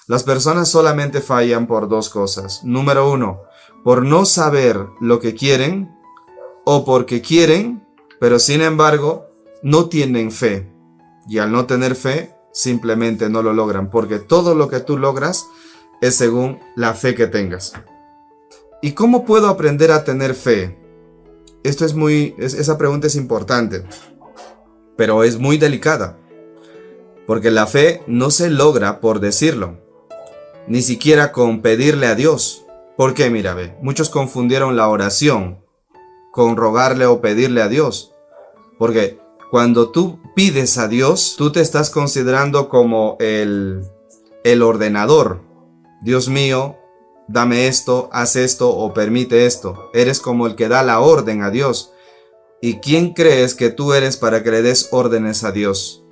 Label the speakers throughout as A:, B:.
A: Las personas solamente fallan por dos cosas. Número uno, por no saber lo que quieren o porque quieren, pero sin embargo no tienen fe. Y al no tener fe, simplemente no lo logran, porque todo lo que tú logras es según la fe que tengas. ¿Y cómo puedo aprender a tener fe? Esa pregunta es importante, pero es muy delicada, porque la fe no se logra por decirlo, ni siquiera con pedirle a Dios. ¿Por qué? Mira, ve, muchos confundieron la oración con rogarle o pedirle a Dios, porque cuando tú pides a Dios, tú te estás considerando como el ordenador. Dios mío, dame esto, haz esto o permite esto. Eres como el que da la orden a Dios. ¿Y quién crees que tú eres para que le des órdenes a Dios?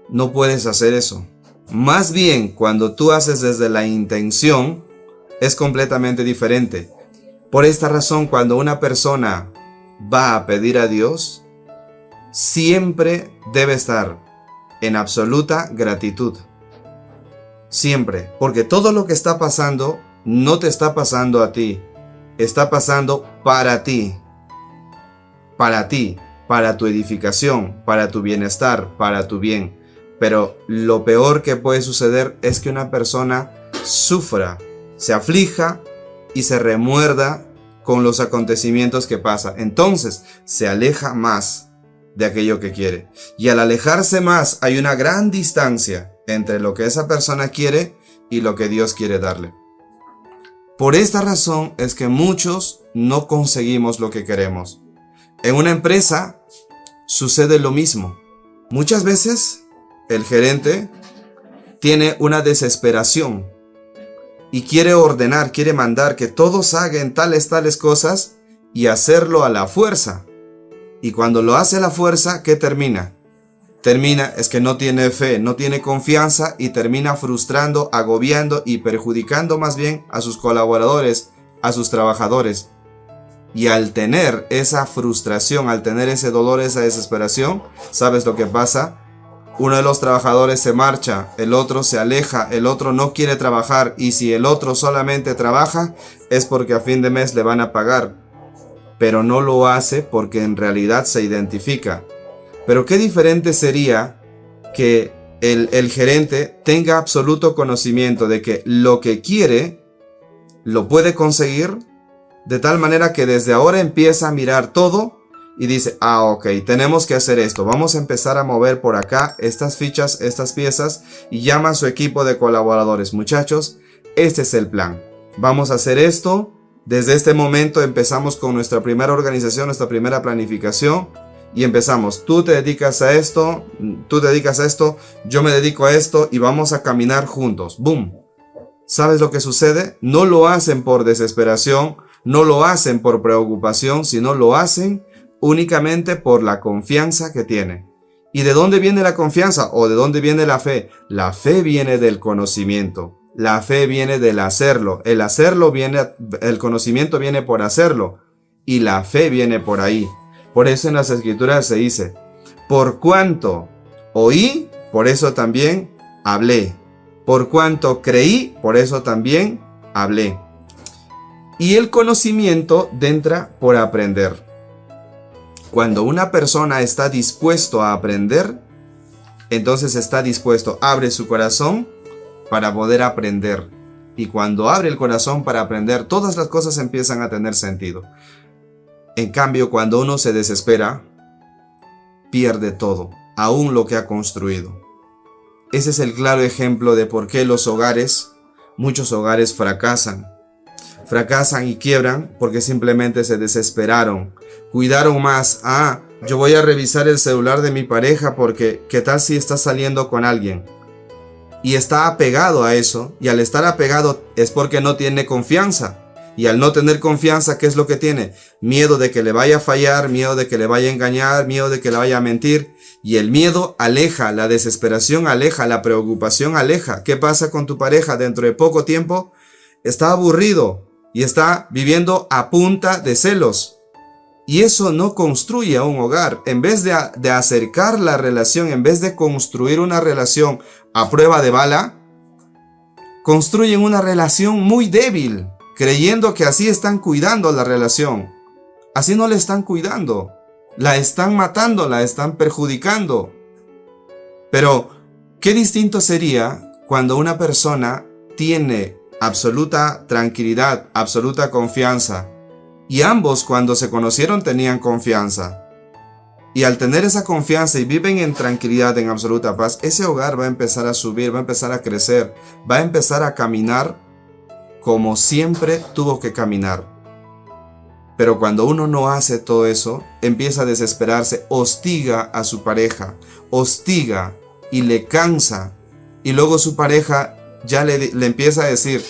A: No puedes hacer eso. Más bien, cuando tú haces desde la intención, es completamente diferente. Por esta razón, cuando una persona va a pedir a Dios, siempre debe estar en absoluta gratitud. Siempre, porque todo lo que está pasando no te está pasando a ti, está pasando para ti. Para ti, para tu edificación, para tu bienestar, para tu bien. Pero lo peor que puede suceder es que una persona sufra, se aflija y se remuerda con los acontecimientos que pasa. Entonces se aleja más de aquello que quiere. Y al alejarse más hay una gran distancia entre lo que esa persona quiere y lo que Dios quiere darle. Por esta razón es que muchos no conseguimos lo que queremos. En una empresa sucede lo mismo. Muchas veces el gerente tiene una desesperación y quiere ordenar, quiere mandar que todos hagan tales cosas y hacerlo a la fuerza. Y cuando lo hace a la fuerza, ¿qué termina? Es que no tiene fe, no tiene confianza y termina frustrando, agobiando y perjudicando más bien a sus colaboradores, a sus trabajadores. Y al tener esa frustración, al tener ese dolor, esa desesperación, ¿sabes lo que pasa? Uno de los trabajadores se marcha, el otro se aleja, el otro no quiere trabajar, y si el otro solamente trabaja es porque a fin de mes le van a pagar, pero no lo hace porque en realidad se identifica. Pero qué diferente sería que el gerente tenga absoluto conocimiento de que lo que quiere lo puede conseguir, de tal manera que desde ahora empieza a mirar todo y dice, ok, tenemos que hacer esto, vamos a empezar a mover por acá estas fichas, estas piezas, y llama a su equipo de colaboradores. Muchachos, este es el plan, vamos a hacer esto, desde este momento empezamos con nuestra primera organización, nuestra primera planificación, y empezamos, tú te dedicas a esto, yo me dedico a esto, y vamos a caminar juntos. ¡Boom! ¿Sabes lo que sucede? No lo hacen por desesperación, no lo hacen por preocupación, sino lo hacen únicamente por la confianza que tienen. ¿Y de dónde viene la confianza? ¿O de dónde viene la fe? La fe viene del conocimiento. La fe viene del hacerlo. El conocimiento viene por hacerlo. Y la fe viene por ahí. Por eso en las Escrituras se dice, por cuanto oí, por eso también hablé. Por cuanto creí, por eso también hablé. Y el conocimiento entra por aprender. Cuando una persona está dispuesto a aprender, entonces está dispuesto, abre su corazón para poder aprender. Y cuando abre el corazón para aprender, todas las cosas empiezan a tener sentido. En cambio, cuando uno se desespera, pierde todo, aún lo que ha construido. Ese es el claro ejemplo de por qué muchos hogares fracasan y quiebran porque simplemente se desesperaron. Cuidaron más. Yo voy a revisar el celular de mi pareja porque ¿qué tal si está saliendo con alguien? Y está apegado a eso. Y al estar apegado es porque no tiene confianza. Y al no tener confianza, ¿qué es lo que tiene? Miedo de que le vaya a fallar, miedo de que le vaya a engañar, miedo de que le vaya a mentir. Y el miedo aleja, la desesperación aleja, la preocupación aleja. ¿Qué pasa con tu pareja? Dentro de poco tiempo está aburrido y está viviendo a punta de celos. Y eso no construye un hogar. En vez de acercar la relación, en vez de construir una relación a prueba de bala, construyen una relación muy débil, creyendo que así están cuidando la relación. Así no la están cuidando. La están matando, la están perjudicando. Pero, ¿qué distinto sería cuando una persona tiene absoluta tranquilidad, absoluta confianza? Y ambos cuando se conocieron tenían confianza. Y al tener esa confianza y viven en tranquilidad, en absoluta paz, ese hogar va a empezar a subir, va a empezar a crecer, va a empezar a caminar como siempre tuvo que caminar. Pero cuando uno no hace todo eso, empieza a desesperarse, hostiga a su pareja, hostiga y le cansa. Y luego su pareja ya le empieza a decir,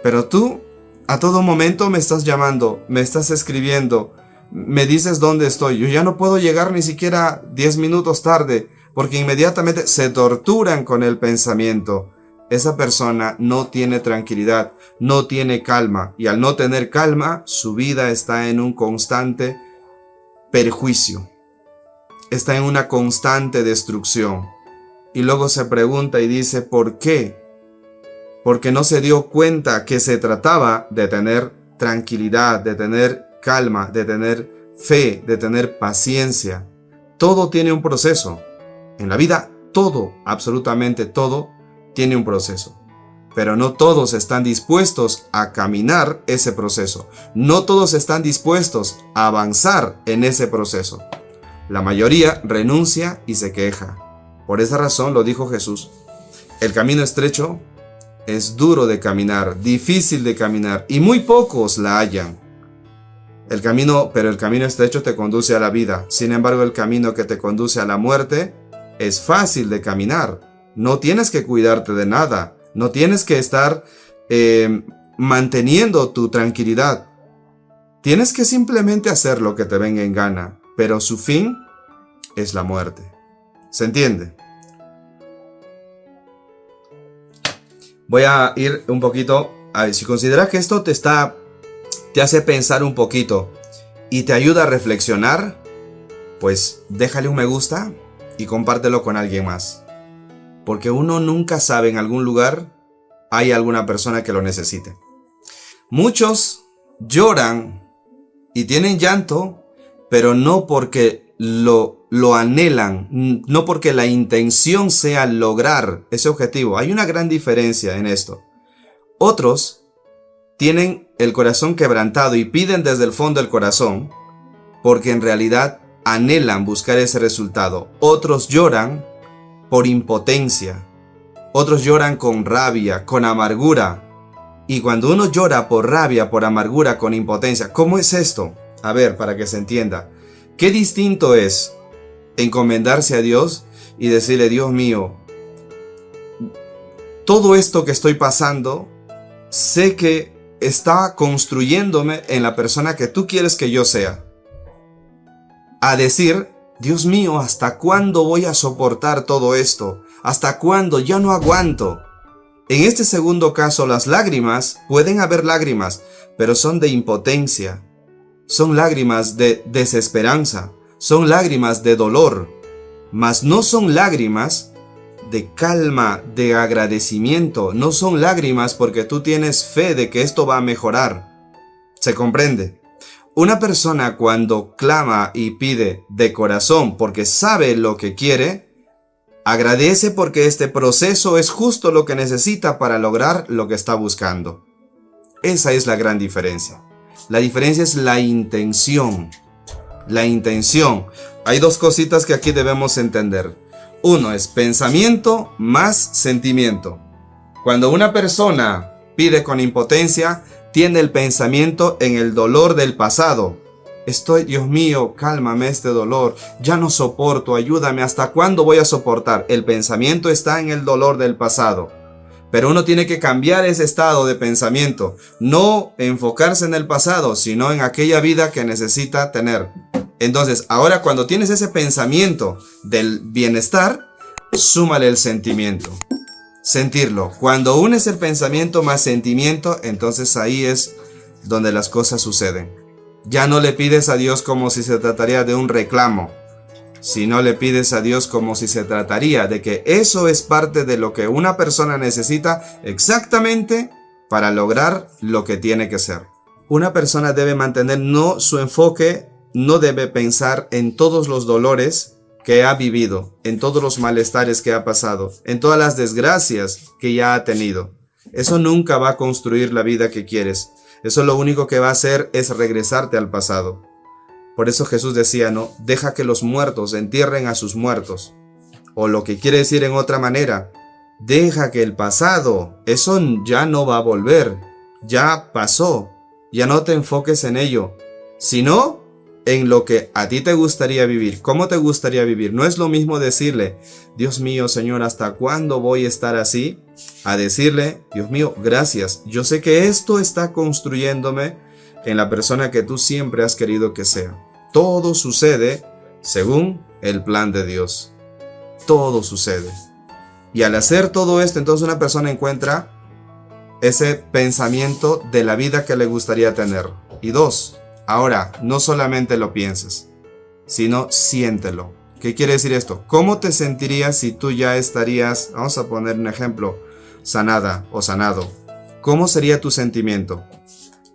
A: pero tú a todo momento me estás llamando, me estás escribiendo, me dices dónde estoy. Yo ya no puedo llegar ni siquiera 10 minutos tarde, porque inmediatamente se torturan con el pensamiento. Esa persona no tiene tranquilidad, no tiene calma, y al no tener calma, su vida está en un constante perjuicio, está en una constante destrucción. Y luego se pregunta y dice, ¿por qué? Porque no se dio cuenta que se trataba de tener tranquilidad, de tener calma, de tener fe, de tener paciencia. Todo tiene un proceso. En la vida, todo, absolutamente todo, tiene un proceso. Pero no todos están dispuestos a caminar ese proceso. No todos están dispuestos a avanzar en ese proceso. La mayoría renuncia y se queja. Por esa razón lo dijo Jesús. El camino estrecho es duro de caminar, difícil de caminar, y muy pocos la hallan. Pero el camino estrecho te conduce a la vida. Sin embargo, el camino que te conduce a la muerte es fácil de caminar. No tienes que cuidarte de nada. No tienes que estar manteniendo tu tranquilidad. Tienes que simplemente hacer lo que te venga en gana. Pero su fin es la muerte. ¿Se entiende? Voy a ir un poquito. A ver, si consideras que esto te hace pensar un poquito y te ayuda a reflexionar, pues déjale un me gusta y compártelo con alguien más. Porque uno nunca sabe, en algún lugar hay alguna persona que lo necesite. Muchos lloran y tienen llanto, pero no porque lo anhelan, no porque la intención sea lograr ese objetivo. Hay una gran diferencia en esto. Otros tienen el corazón quebrantado y piden desde el fondo del corazón porque en realidad anhelan buscar ese resultado. Otros lloran por impotencia. Otros lloran con rabia, con amargura. Y cuando uno llora por rabia, por amargura, con impotencia, ¿cómo es esto? A ver, para que se entienda. Qué distinto es encomendarse a Dios y decirle, Dios mío, todo esto que estoy pasando, sé que está construyéndome en la persona que tú quieres que yo sea. A decir, Dios mío, ¿hasta cuándo voy a soportar todo esto? ¿Hasta cuándo? Ya no aguanto. En este segundo caso, las lágrimas, pueden haber lágrimas, pero son de impotencia. Son lágrimas de desesperanza. Son lágrimas de dolor. Mas no son lágrimas de calma, de agradecimiento. No son lágrimas porque tú tienes fe de que esto va a mejorar. ¿Se comprende? Una persona cuando clama y pide de corazón porque sabe lo que quiere, agradece porque este proceso es justo lo que necesita para lograr lo que está buscando. Esa es la gran diferencia. La diferencia es la intención. La intención. Hay dos cositas que aquí debemos entender. Uno es pensamiento más sentimiento. Cuando una persona pide con impotencia, tiene el pensamiento en el dolor del pasado. Dios mío, cálmame este dolor, ya no soporto, ayúdame, ¿hasta cuándo voy a soportar? El pensamiento está en el dolor del pasado. Pero uno tiene que cambiar ese estado de pensamiento, no enfocarse en el pasado, sino en aquella vida que necesita tener. Entonces, ahora cuando tienes ese pensamiento del bienestar, súmale el sentimiento. Sentirlo. Cuando unes el pensamiento más sentimiento, entonces ahí es donde las cosas suceden. Ya no le pides a Dios como si se trataría de un reclamo. si no le pides a Dios como si se trataría de que eso es parte de lo que una persona necesita exactamente para lograr lo que tiene que ser. Una persona debe mantener su enfoque, no debe pensar en todos los dolores que ha vivido, en todos los malestares que ha pasado, en todas las desgracias que ya ha tenido. Eso nunca va a construir la vida que quieres. Eso lo único que va a hacer es regresarte al pasado. Por eso Jesús decía, no, deja que los muertos entierren a sus muertos. O lo que quiere decir en otra manera, deja que el pasado, eso ya no va a volver, ya pasó, ya no te enfoques en ello, sino en lo que a ti te gustaría vivir. ¿Cómo te gustaría vivir? No es lo mismo decirle, Dios mío, Señor, ¿hasta cuándo voy a estar así? A decirle, Dios mío, gracias, yo sé que esto está construyéndome en la persona que tú siempre has querido que sea. Todo sucede según el plan de Dios. Todo sucede. Y al hacer todo esto, entonces una persona encuentra ese pensamiento de la vida que le gustaría tener. Y 2, ahora, no solamente lo pienses, sino siéntelo. ¿Qué quiere decir esto? ¿Cómo te sentirías si tú ya estarías, vamos a poner un ejemplo, sanada o sanado? ¿Cómo sería tu sentimiento?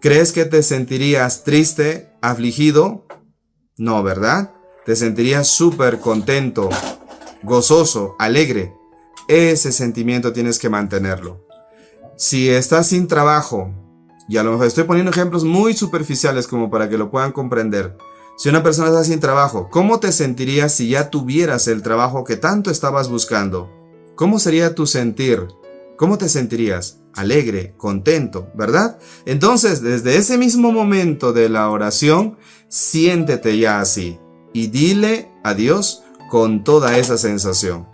A: ¿Crees que te sentirías triste, afligido? No, ¿verdad? Te sentirías súper contento, gozoso, alegre. Ese sentimiento tienes que mantenerlo. Si estás sin trabajo, y a lo mejor estoy poniendo ejemplos muy superficiales como para que lo puedan comprender. Si una persona está sin trabajo, ¿cómo te sentirías si ya tuvieras el trabajo que tanto estabas buscando? ¿Cómo sería tu sentir? ¿Cómo te sentirías? Alegre, contento, ¿verdad? Entonces, desde ese mismo momento de la oración, siéntete ya así y dile a Dios con toda esa sensación.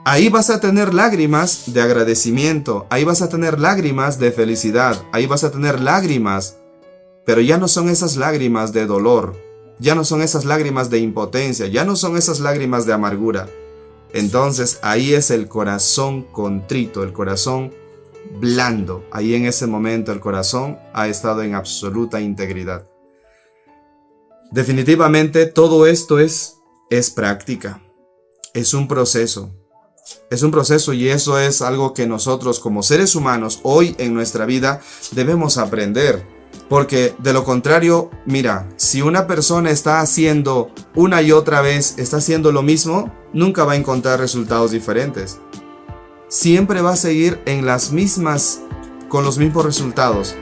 A: Ahí vas a tener lágrimas de agradecimiento, ahí vas a tener lágrimas de felicidad, ahí vas a tener lágrimas, pero ya no son esas lágrimas de dolor, ya no son esas lágrimas de impotencia, ya no son esas lágrimas de amargura. Entonces ahí es el corazón contrito, el corazón blando. Ahí en ese momento el corazón ha estado en absoluta integridad. Definitivamente todo esto es práctica, es un proceso. Es un proceso y eso es algo que nosotros como seres humanos hoy en nuestra vida debemos aprender. Porque de lo contrario, mira, si una persona está haciendo una y otra vez, está haciendo lo mismo, nunca va a encontrar resultados diferentes. Siempre va a seguir en las mismas, con los mismos resultados.